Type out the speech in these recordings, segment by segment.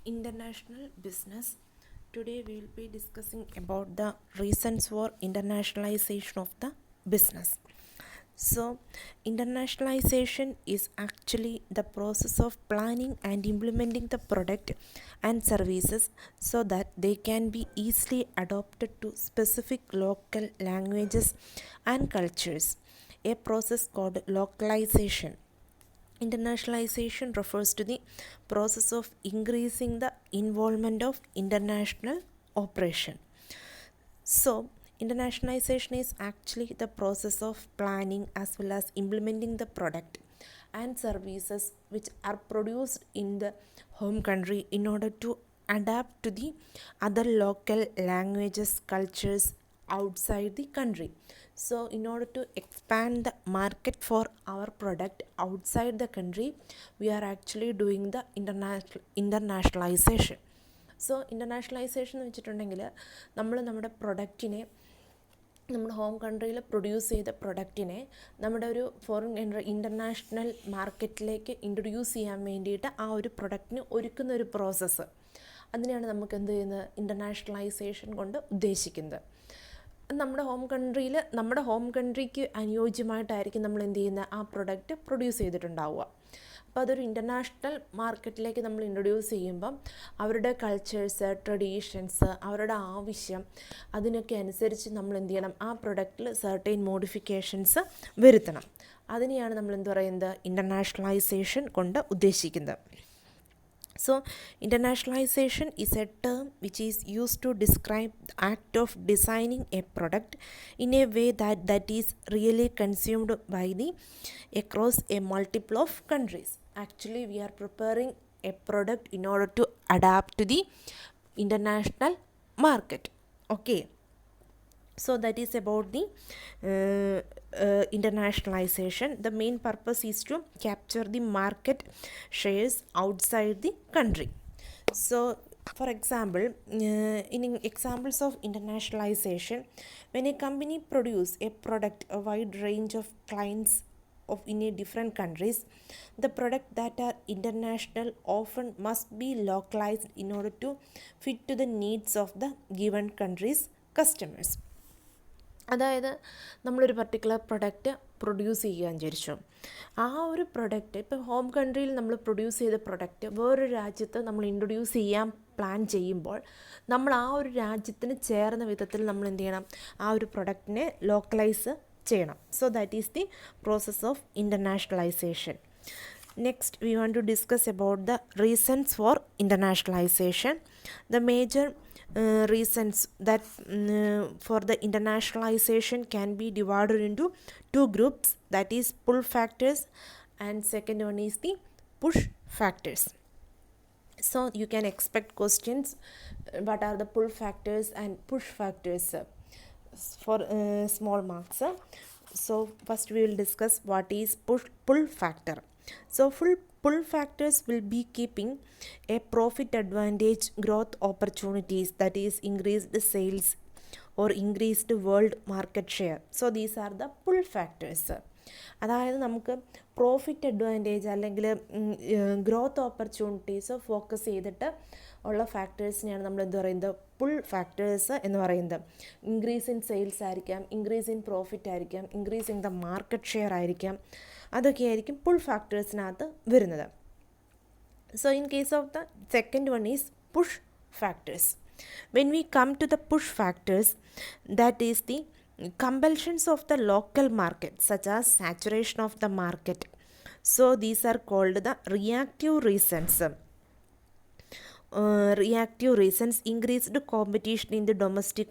International business. Today we will be discussing about the reasons for internationalization of the business. So, internationalization is actually the process of planning and implementing the product and services so that they can be easily adopted to specific local languages and cultures. A process called localization. Internationalization refers to the process of increasing the involvement of international operation. So, internationalization is actually the process of planning as well as implementing the product and services which are produced in the home country in order to adapt to the other local languages, cultures outside the country. So, in order to expand the market for our product outside the country, we are actually doing the internationalization. So internationalization എന്ന് വെച്ചിട്ടുണ്ടെങ്കിൽ നമ്മുടെ പ്രൊഡക്റ്റിനെ നമ്മുടെ home കൺട്രിയിൽ produce ചെയ്ത പ്രൊഡക്റ്റിനെ നമ്മുടെ ഒരു foreign international മാർക്കറ്റിലേക്ക് introduce ചെയ്യാൻ വേണ്ടിയിട്ട് ആ ഒരു പ്രൊഡക്റ്റിന് ഒരുക്കുന്ന ഒരു പ്രോസസ്സ്, അതിനെയാണ് നമുക്ക് എന്ത് ചെയ്യുന്നത്, ഇൻ്റർനാഷണലൈസേഷൻ കൊണ്ട് ഉദ്ദേശിക്കുന്നത്. നമ്മുടെ ഹോം കൺട്രിക്ക് അനുയോജ്യമായിട്ടായിരിക്കും നമ്മൾ എന്ത് ചെയ്യുന്നത്, ആ പ്രൊഡക്റ്റ് പ്രൊഡ്യൂസ് ചെയ്തിട്ടുണ്ടാവുക. അപ്പോൾ അതൊരു ഇൻ്റർനാഷണൽ മാർക്കറ്റിലേക്ക് നമ്മൾ ഇൻട്രൊഡ്യൂസ് ചെയ്യുമ്പം അവരുടെ കൾച്ചേഴ്സ്, ട്രഡീഷൻസ്, അവരുടെ ആവശ്യം, അതിനൊക്കെ അനുസരിച്ച് നമ്മൾ എന്ത് ചെയ്യണം, ആ പ്രൊഡക്റ്റിൽ സർട്ടൈൻ മോഡിഫിക്കേഷൻസ് വരുത്തണം. അതിനെയാണ് നമ്മൾ എന്ത് പറയുന്നത്, ഇൻ്റർനാഷണലൈസേഷൻ കൊണ്ട് ഉദ്ദേശിക്കുന്നത്. So, internationalization is a term which is used to describe the act of designing a product in a way that is really consumed by across a multiple of countries. Actually, we are preparing a product in order to adapt to the international market. Okay. So that is about the internationalization. The main purpose is to capture the market shares outside the country. So, for example, in examples of internationalization, when a company produce a product, a wide range of clients in a different countries, the product that are international often must be localized in order to fit to the needs of the given country's customers. അതായത് നമ്മളൊരു particular product produce ചെയ്യുകയെന്ന് വിചാരിച്ചു. ആ ഒരു product ഇപ്പോൾ home കൺട്രിയിൽ നമ്മൾ produce ചെയ്ത product വേറൊരു രാജ്യത്ത് നമ്മൾ ഇൻട്രൊഡ്യൂസ് ചെയ്യാൻ പ്ലാൻ ചെയ്യുമ്പോൾ നമ്മൾ ആ ഒരു രാജ്യത്തിന് ചേർന്ന വിധത്തിൽ നമ്മൾ എന്ത് ചെയ്യണം, ആ ഒരു പ്രൊഡക്റ്റിനെ ലോക്കലൈസ് ചെയ്യണം. So that is the process of internationalization. Next, we want to discuss about the reasons for internationalization. The major reasons that for the internationalization can be divided into two groups, that is pull factors and second one is the push factors. So you can expect questions, what are the pull factors and push factors for small marks. So first we will discuss what is pull factor. So pull factors will be keeping a profit advantage, growth opportunities, that is increased sales or increased world market share. So these are the pull factors. അതായത് നമുക്ക് profit advantage അല്ലെങ്കിൽ growth opportunities focus ചെയ്തിട്ട് ഉള്ള ഫാക്ടേഴ്സിനെയാണ് നമ്മൾ എന്ത് പറയുന്നത്, pull factors എന്ന് പറയുന്നത്. ഇൻക്രീസ് ഇൻ സെയിൽസ് ആയിരിക്കാം, ഇൻക്രീസ് ഇൻ പ്രോഫിറ്റ് ആയിരിക്കാം, increase in the market share ആയിരിക്കാം, അതൊക്കെയായിരിക്കും പുൾ ഫാക്ടേഴ്സിനകത്ത് വരുന്നത്. So in case of the second one is push factors. When we come to the push factors, that is the compulsions of the local market such as saturation of the market. So these are called the reactive reasons. Reactive reasons: increased competition in the domestic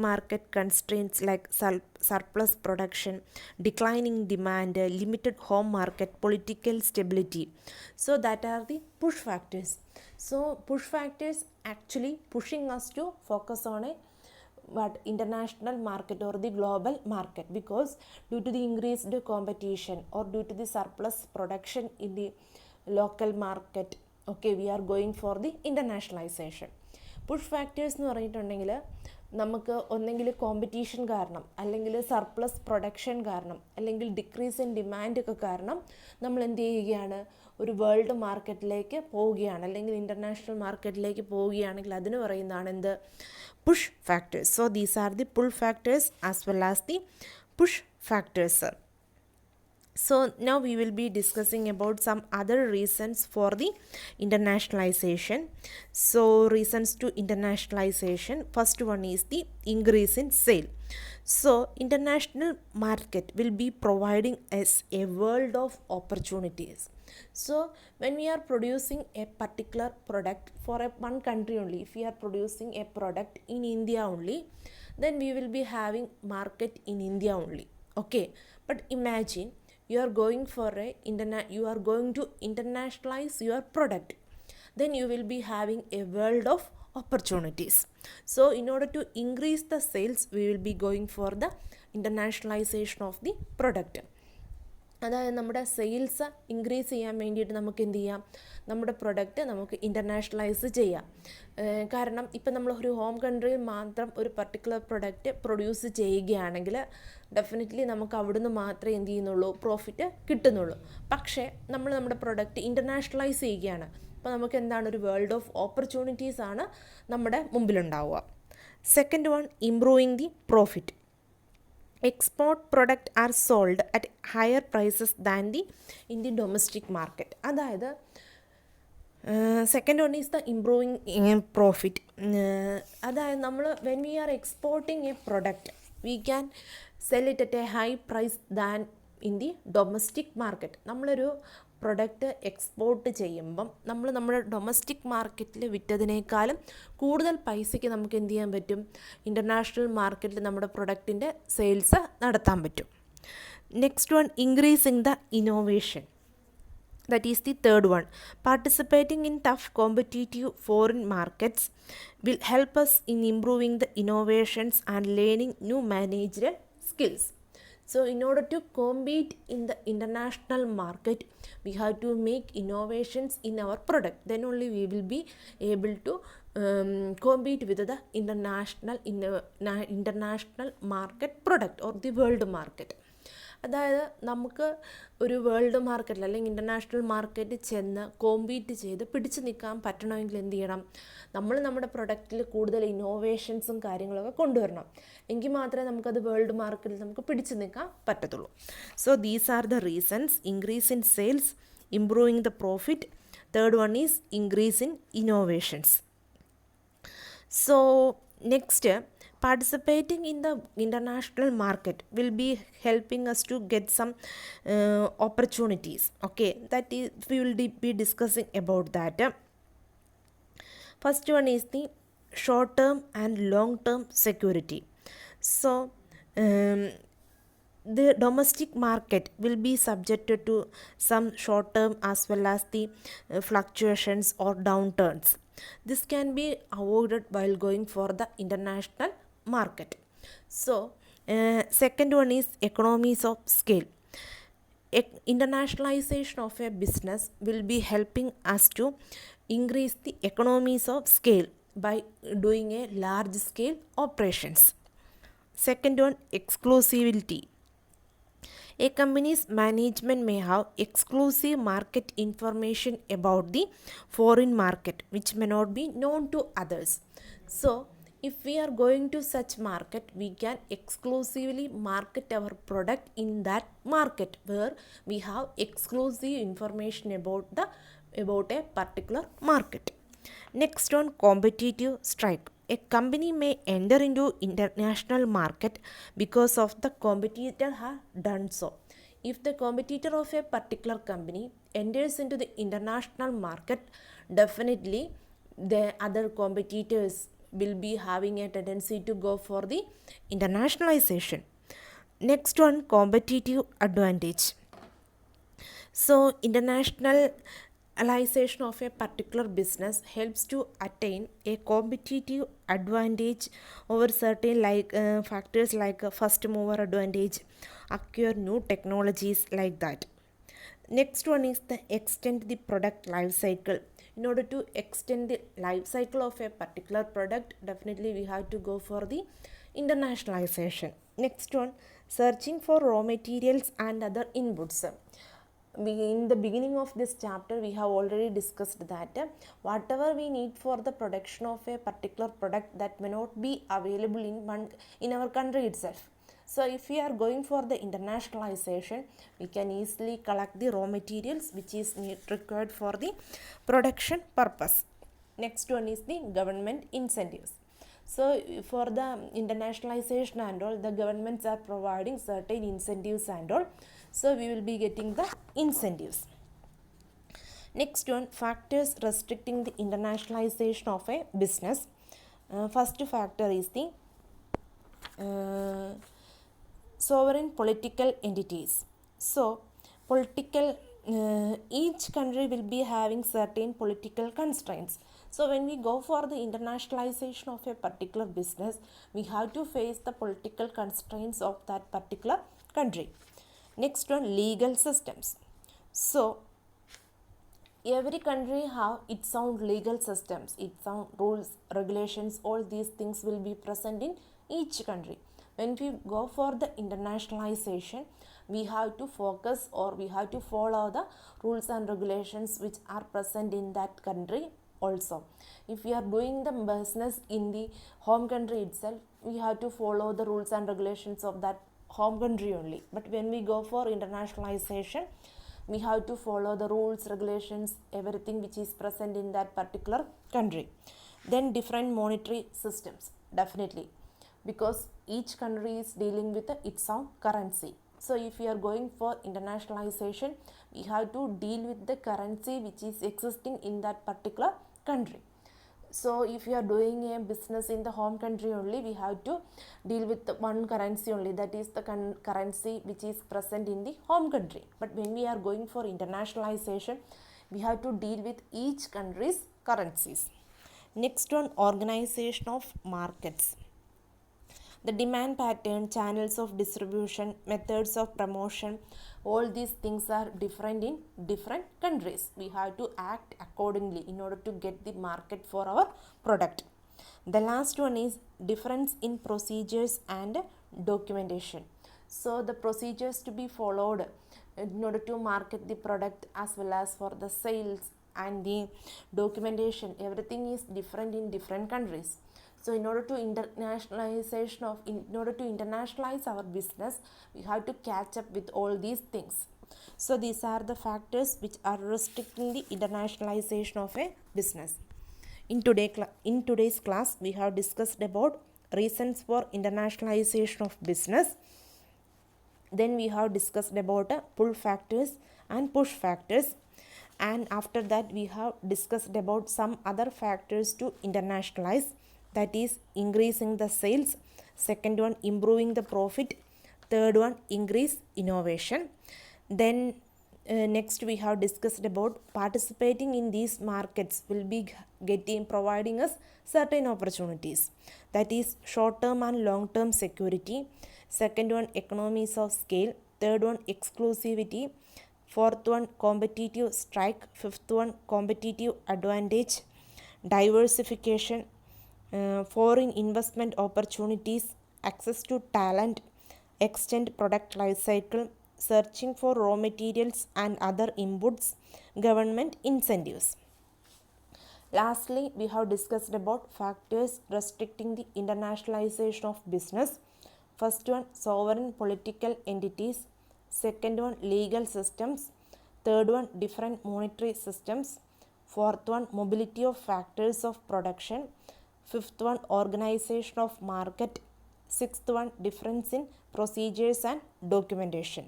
market constraints like surplus production, declining demand, limited home market, political stability. So that are the push factors. So push factors actually pushing us to focus on a international market or the global market, because due to the increased competition or due to the surplus production in the local market, okay, we are going for the internationalization. Push factors എന്ന് പറഞ്ഞിട്ടുണ്ടെങ്കിൽ നമുക്ക് ഒന്നെങ്കിൽ competition കാരണം, അല്ലെങ്കിൽ surplus production കാരണം, അല്ലെങ്കിൽ decrease in demand ഒക്കെ കാരണം നമ്മൾ എന്ത് ചെയ്യുകയാണ്, ഒരു വേൾഡ് മാർക്കറ്റിലേക്ക് പോവുകയാണ്, അല്ലെങ്കിൽ ഇൻ്റർനാഷണൽ മാർക്കറ്റിലേക്ക് പോവുകയാണെങ്കിൽ അതിന് പറയുന്നതാണ് എന്ത്, push factors. So these are the pull factors as well as the push factors. So now we will be discussing about some other reasons for the internationalization. So reasons to internationalization, first one is the increase in sale. So international market will be providing us a world of opportunities. So when we are producing a particular product for one country only, if we are producing a product in India only, then we will be having market in India only. Okay, but imagine you are going you are going to internationalize your product, then you will be having a world of opportunities. So in order to increase the sales, we will be going for the internationalization of the product. അതായത് നമ്മുടെ sales increase ചെയ്യാൻ വേണ്ടിയിട്ട് നമുക്ക് എന്ത് ചെയ്യാം, നമ്മുടെ product നമുക്ക് ഇൻ്റർനാഷണലൈസ് ചെയ്യാം. കാരണം ഇപ്പം നമ്മൾ ഒരു ഹോം കൺട്രിയിൽ മാത്രം ഒരു പർട്ടിക്കുലർ പ്രൊഡക്റ്റ് പ്രൊഡ്യൂസ് ചെയ്യുകയാണെങ്കിൽ ഡെഫിനറ്റ്ലി നമുക്ക് അവിടുന്ന് മാത്രമേ എന്ത് ചെയ്യുന്നുള്ളൂ, പ്രോഫിറ്റ് കിട്ടുന്നുള്ളൂ. പക്ഷേ നമ്മൾ നമ്മുടെ പ്രൊഡക്റ്റ് ഇൻ്റർനാഷണലൈസ് ചെയ്യുകയാണ്, അപ്പോൾ നമുക്ക് എന്താണ്, ഒരു വേൾഡ് ഓഫ് ഓപ്പർച്യൂണിറ്റീസ് ആണ് നമ്മുടെ മുമ്പിലുണ്ടാവുക. Second one, improving the profit. Export product are sold at higher prices than in the domestic market. അതായത് second one is the improving profit. അതായത് നമ്മൾ when we are exporting a product, we can sell it at a high price than in the domestic market. നമ്മളൊരു product export ചെയ്യുമ്പം നമ്മൾ നമ്മുടെ domestic മാർക്കറ്റിൽ വിറ്റതിനേക്കാളും കൂടുതൽ പൈസയ്ക്ക് നമുക്ക് എന്ത് ചെയ്യാൻ പറ്റും, ഇൻ്റർനാഷണൽ മാർക്കറ്റിൽ നമ്മുടെ പ്രൊഡക്റ്റിൻ്റെ സെയിൽസ് നടത്താൻ പറ്റും. Next one, increasing the innovation. That is the third one. Participating in tough competitive foreign markets will help us in improving the innovations and learning new managerial skills. So in order to compete in the international market, we have to make innovations in our product. Then only we will be able to compete with the international market product or the world market. അതായത് നമുക്ക് ഒരു world മാർക്കറ്റിൽ അല്ലെങ്കിൽ international മാർക്കറ്റിൽ ചെന്ന് compete ചെയ്ത് പിടിച്ചു നിൽക്കാൻ പറ്റണമെങ്കിൽ എന്ത് ചെയ്യണം, നമ്മൾ നമ്മുടെ പ്രൊഡക്റ്റിൽ കൂടുതൽ ഇന്നോവേഷൻസും കാര്യങ്ങളൊക്കെ കൊണ്ടുവരണം. എങ്കിൽ മാത്രമേ നമുക്കത് വേൾഡ് മാർക്കറ്റിൽ നമുക്ക് പിടിച്ചു നിൽക്കാൻ പറ്റത്തുള്ളൂ. So these are the reasons: increase in sales, improving the profit, third one is increase in innovations. So next, participating in the international market will be helping us to get some opportunities. Okay, that is, we will be discussing about that. First one is the short term and long term security. So the domestic market will be subjected to some short term as well as the fluctuations or downturns. This can be avoided while going for the international market. So second one is economies of scale. Internationalization of a business will be helping us to increase the economies of scale by doing a large scale operations. Second one, exclusivity. A company's management may have exclusive market information about the foreign market which may not be known to others. So if we are going to such market, we can exclusively market our product in that market where we have exclusive information about a particular market. Next one, competitive strike. A company may enter into international market because of the competitor have done so. If the competitor of a particular company enters into the international market, definitely the other competitors will be having a tendency to go for the internationalization. Next one, competitive advantage. So internationalization of a particular business helps to attain a competitive advantage over certain factors like first mover advantage, acquire new technologies like that. Next one is the extend the product life cycle. In order to extend the life cycle of a particular product, definitely we have to go for the internationalization. Next one, searching for raw materials and other inputs. In the beginning of this chapter, we have already discussed that whatever we need for the production of a particular product, that may not be available in our country itself. So if we are going for the internationalization, we can easily collect the raw materials which is required for the production purpose. Next one is the government incentives. So for the internationalization and all, the governments are providing certain incentives and all. So we will be getting the incentives. Next one, factors restricting the internationalization of a business. First factor is the sovereign political entities. So each country will be having certain political constraints. So when we go for the internationalization of a particular business, we have to face the political constraints of that particular country. Next one, legal systems. So every country have its own legal systems, its own rules, regulations, all these things will be present in each country. When we go for the internationalization, we have to focus or we have to follow the rules and regulations which are present in that country also. If we are doing the business in the home country itself, we have to follow the rules and regulations of that home country only. But when we go for internationalization, we have to follow the rules, regulations, everything which is present in that particular country. Then different monetary systems, definitely, because each country is dealing with its own currency. So if we are going for internationalization, we have to deal with the currency which is existing in that particular country. So if you are doing a business in the home country only, we have to deal with the one currency only, that is the currency which is present in the home country. But when we are going for internationalization, we have to deal with each country's currencies. Next one, organization of markets. The demand pattern, channels of distribution, methods of promotion, all these things are different in different countries. We have to act accordingly in order to get the market for our product. The last one is difference in procedures and documentation. So the procedures to be followed in order to market the product as well as for the sales and the documentation, everything is different in different countries. So in order to internationalize our business, we have to catch up with all these things. So these are the factors which are restricting the internationalization of a business. In today's class, we have discussed about reasons for internationalization of business. Then we have discussed about pull factors and push factors. And after that, we have discussed about some other factors to internationalize. That is increasing the sales. Second one, improving the profit. Third one, increase innovation. Then next we have discussed about participating in these markets will be providing us certain opportunities. That is short term and long term security. Second one, economies of scale. Third one, exclusivity. Fourth one, competitive strike. Fifth one, competitive advantage. Diversification. Foreign investment opportunities, access to talent, extend product life cycle, searching for raw materials and other inputs, government incentives. Lastly, we have discussed about factors restricting the internationalization of business. First one, sovereign political entities. Second one, legal systems. Third one, different monetary systems. Fourth one, mobility of factors of production. Fifth one, organization of market. Sixth one, difference in procedures and documentation.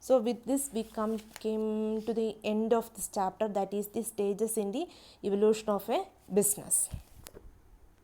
So with this, we came to the end of this chapter, that is the stages in the evolution of a business.